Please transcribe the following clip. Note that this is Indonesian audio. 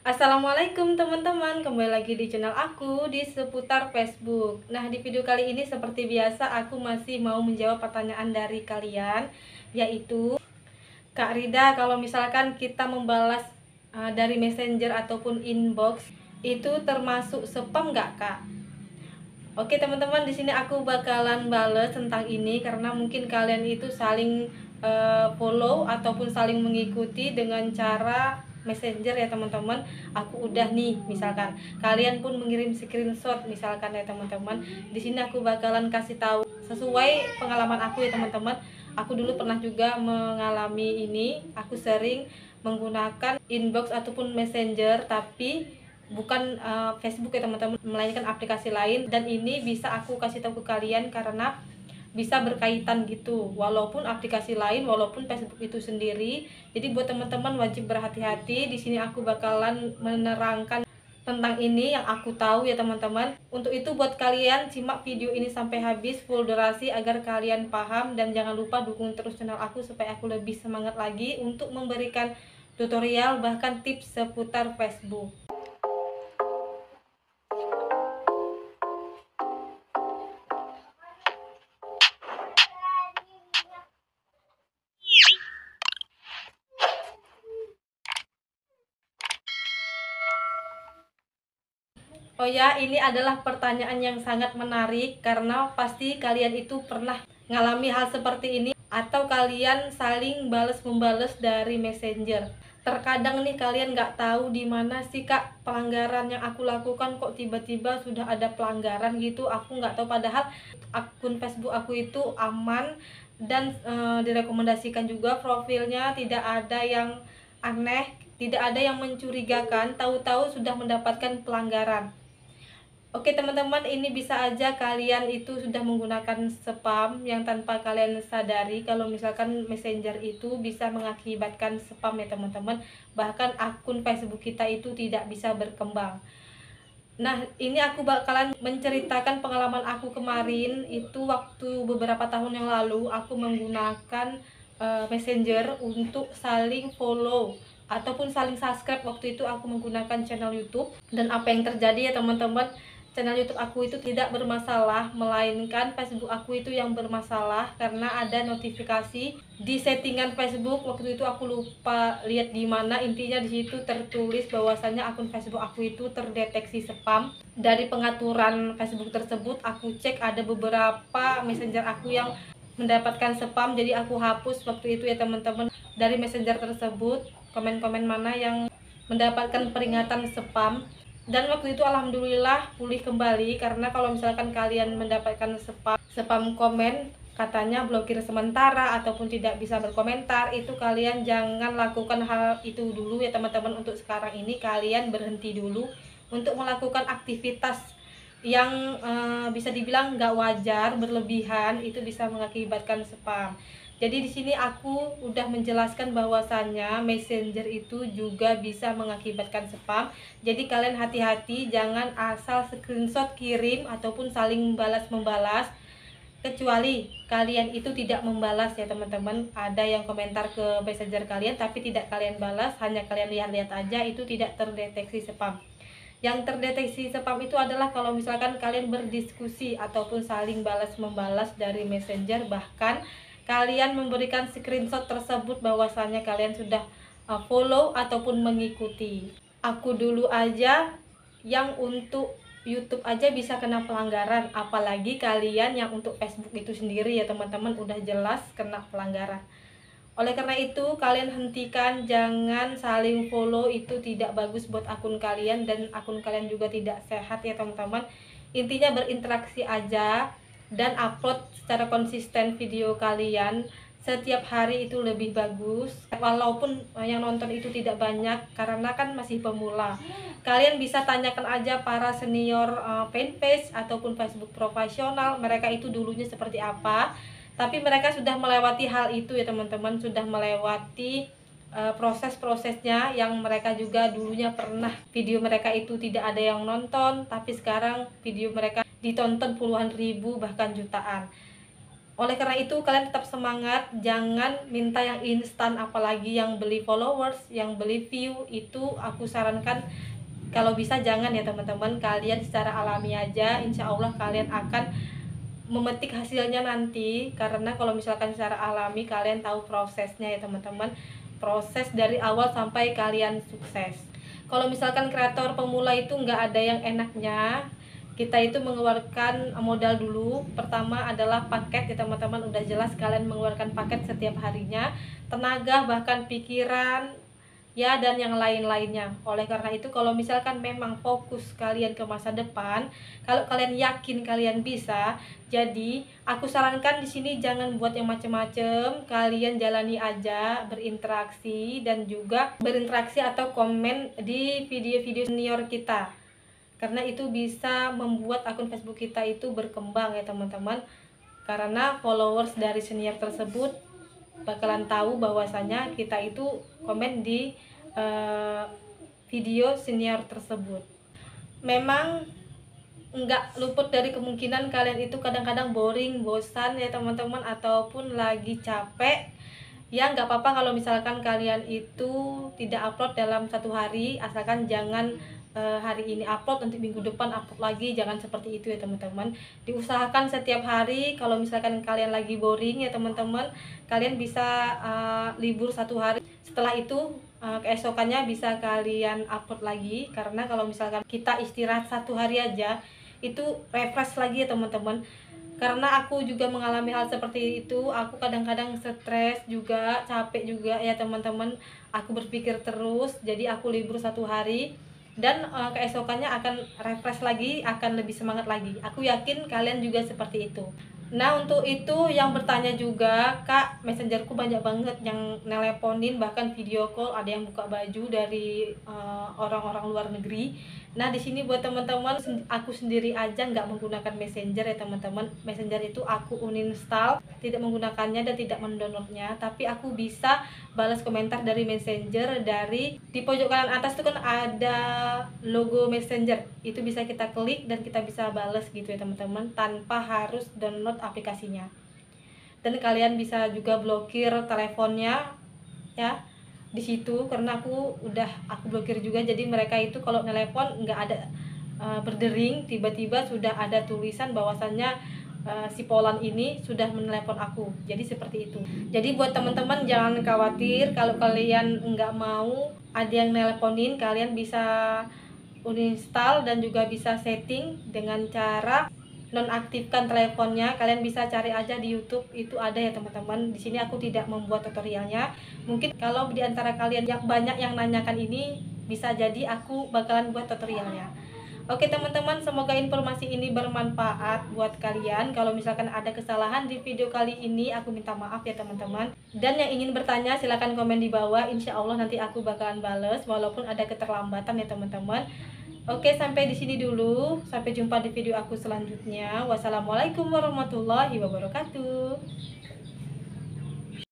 Assalamualaikum teman-teman, kembali lagi di channel aku di seputar Facebook. Nah, di video kali ini seperti biasa aku masih mau menjawab pertanyaan dari kalian, yaitu Kak Rida, kalau misalkan kita membalas dari messenger ataupun inbox itu termasuk spam nggak, Kak? Oke teman-teman, di sini aku bakalan bales tentang ini karena mungkin kalian itu saling follow ataupun saling mengikuti dengan cara messenger ya teman-teman. Aku udah nih, misalkan kalian pun mengirim screenshot misalkan ya teman-teman. Di sini aku bakalan kasih tahu sesuai pengalaman aku ya teman-teman. Aku dulu pernah juga mengalami ini. Aku sering menggunakan inbox ataupun messenger tapi bukan Facebook ya teman-teman, melainkan aplikasi lain, dan ini bisa aku kasih tahu ke kalian karena bisa berkaitan gitu, walaupun aplikasi lain, walaupun Facebook itu sendiri. Jadi buat teman-teman wajib berhati-hati. Di sini aku bakalan menerangkan tentang ini yang aku tahu ya teman-teman. Untuk itu buat kalian simak video ini sampai habis full durasi agar kalian paham, dan jangan lupa dukung terus channel aku supaya aku lebih semangat lagi untuk memberikan tutorial bahkan tips seputar Facebook. Oh ya, ini adalah pertanyaan yang sangat menarik karena pasti kalian itu pernah ngalami hal seperti ini atau kalian saling balas-membales dari messenger. Terkadang nih kalian nggak tahu di mana sih Kak pelanggaran yang aku lakukan, kok tiba-tiba sudah ada pelanggaran gitu. Aku nggak tahu, padahal akun Facebook aku itu aman dan direkomendasikan juga profilnya, tidak ada yang aneh, tidak ada yang mencurigakan, tahu-tahu sudah mendapatkan pelanggaran. Oke teman-teman, ini bisa aja kalian itu sudah menggunakan spam yang tanpa kalian sadari kalau misalkan messenger itu bisa mengakibatkan spam ya teman-teman. Bahkan akun Facebook kita itu tidak bisa berkembang. Nah, ini aku bakalan menceritakan pengalaman aku kemarin. Itu waktu beberapa tahun yang lalu aku menggunakan messenger untuk saling follow ataupun saling subscribe. Waktu itu aku menggunakan channel YouTube, dan apa yang terjadi ya teman-teman, channel YouTube aku itu tidak bermasalah, melainkan Facebook aku itu yang bermasalah karena ada notifikasi di settingan Facebook. Waktu itu aku lupa lihat di mana, intinya di situ tertulis bahwasannya akun Facebook aku itu terdeteksi spam. Dari pengaturan Facebook tersebut aku cek ada beberapa messenger aku yang mendapatkan spam, jadi aku hapus waktu itu ya teman-teman dari messenger tersebut komen-komen mana yang mendapatkan peringatan spam. Dan waktu itu alhamdulillah pulih kembali, karena kalau misalkan kalian mendapatkan spam komen katanya blokir sementara ataupun tidak bisa berkomentar, itu kalian jangan lakukan hal itu dulu ya teman-teman. Untuk sekarang ini kalian berhenti dulu untuk melakukan aktivitas yang bisa dibilang nggak wajar, berlebihan, itu bisa mengakibatkan spam. Jadi di sini aku udah menjelaskan bahwasannya messenger itu juga bisa mengakibatkan spam. Jadi kalian hati-hati, jangan asal screenshot kirim ataupun saling membalas, kecuali kalian itu tidak membalas ya teman-teman. Ada yang komentar ke messenger kalian tapi tidak kalian balas, hanya kalian lihat-lihat aja, itu tidak terdeteksi spam. Yang terdeteksi spam itu adalah kalau misalkan kalian berdiskusi ataupun saling balas-membalas dari messenger, bahkan kalian memberikan screenshot tersebut bahwasanya kalian sudah follow ataupun mengikuti. Aku dulu aja yang untuk YouTube aja bisa kena pelanggaran, apalagi kalian yang untuk Facebook itu sendiri ya teman-teman, udah jelas kena pelanggaran. Oleh karena itu kalian hentikan, jangan saling follow, itu tidak bagus buat akun kalian dan akun kalian juga tidak sehat ya teman-teman. Intinya berinteraksi aja dan upload secara konsisten video kalian setiap hari, itu lebih bagus. Walaupun yang nonton itu tidak banyak karena kan masih pemula, kalian bisa tanyakan aja para senior fanpage ataupun Facebook profesional, mereka itu dulunya seperti apa. Tapi mereka sudah melewati hal itu ya teman-teman, sudah melewati proses-prosesnya, yang mereka juga dulunya pernah video mereka itu tidak ada yang nonton, tapi sekarang video mereka ditonton puluhan ribu bahkan jutaan. Oleh karena itu kalian tetap semangat, jangan minta yang instan, apalagi yang beli followers, yang beli view. Itu aku sarankan kalau bisa jangan ya teman-teman. Kalian secara alami aja, insya Allah kalian akan memetik hasilnya nanti. Karena kalau misalkan secara alami, kalian tahu prosesnya ya teman-teman, proses dari awal sampai kalian sukses. Kalau misalkan kreator pemula itu nggak ada yang enaknya, kita itu mengeluarkan modal dulu. Pertama adalah paket ya teman-teman, udah jelas kalian mengeluarkan paket setiap harinya, tenaga, bahkan pikiran ya, dan yang lain-lainnya. Oleh karena itu kalau misalkan memang fokus kalian ke masa depan, kalau kalian yakin kalian bisa, jadi aku sarankan di sini jangan buat yang macem-macem. Kalian jalani aja, berinteraksi, dan juga berinteraksi atau komen di video-video senior kita, karena itu bisa membuat akun Facebook kita itu berkembang ya teman-teman. Karena followers dari senior tersebut bakalan tahu bahwasanya kita itu komen di video senior tersebut. Memang nggak luput dari kemungkinan kalian itu kadang-kadang boring, bosan ya teman-teman, ataupun lagi capek. Ya nggak apa-apa kalau misalkan kalian itu tidak upload dalam satu hari, asalkan jangan hari ini upload nanti minggu depan upload lagi, jangan seperti itu ya teman-teman. Diusahakan setiap hari. Kalau misalkan kalian lagi boring ya teman-teman, kalian bisa libur satu hari, setelah itu keesokannya bisa kalian upload lagi. Karena kalau misalkan kita istirahat satu hari aja, itu refresh lagi ya teman-teman. Karena aku juga mengalami hal seperti itu, aku kadang-kadang stres juga, capek juga ya teman-teman. Aku berpikir terus, jadi aku libur satu hari, dan keesokannya akan refresh lagi, akan lebih semangat lagi. Aku yakin kalian juga seperti itu. Nah untuk itu yang bertanya juga, Kak, messengerku banyak banget yang nelponin, bahkan video call, ada yang buka baju dari orang-orang luar negeri. Nah di sini buat teman-teman, aku sendiri aja nggak menggunakan messenger ya teman-teman. Messenger itu aku uninstall, tidak menggunakannya dan tidak mendownloadnya. Tapi aku bisa balas komentar dari messenger. Dari di pojok kanan atas itu kan ada logo messenger, itu bisa kita klik dan kita bisa balas gitu ya teman-teman, tanpa harus download aplikasinya. Dan kalian bisa juga blokir teleponnya ya di situ, karena aku blokir juga. Jadi mereka itu kalau telepon nggak ada berdering, tiba-tiba sudah ada tulisan bahwasannya si Polan ini sudah menelepon aku. Jadi seperti itu. Jadi buat teman-teman jangan khawatir kalau kalian nggak mau ada yang nelponin, kalian bisa uninstall dan juga bisa setting dengan cara nonaktifkan teleponnya. Kalian bisa cari aja di YouTube, itu ada ya teman-teman. Di sini aku tidak membuat tutorialnya. Mungkin kalau di antara kalian yang banyak yang nanyakan ini, bisa jadi aku bakalan buat tutorialnya. Oke teman-teman, semoga informasi ini bermanfaat buat kalian. Kalau misalkan ada kesalahan di video kali ini, aku minta maaf ya teman-teman. Dan yang ingin bertanya silahkan komen di bawah. Insya Allah nanti aku bakalan bales walaupun ada keterlambatan ya teman-teman. Oke, sampai di sini dulu. Sampai jumpa di video aku selanjutnya. Wassalamualaikum warahmatullahi wabarakatuh.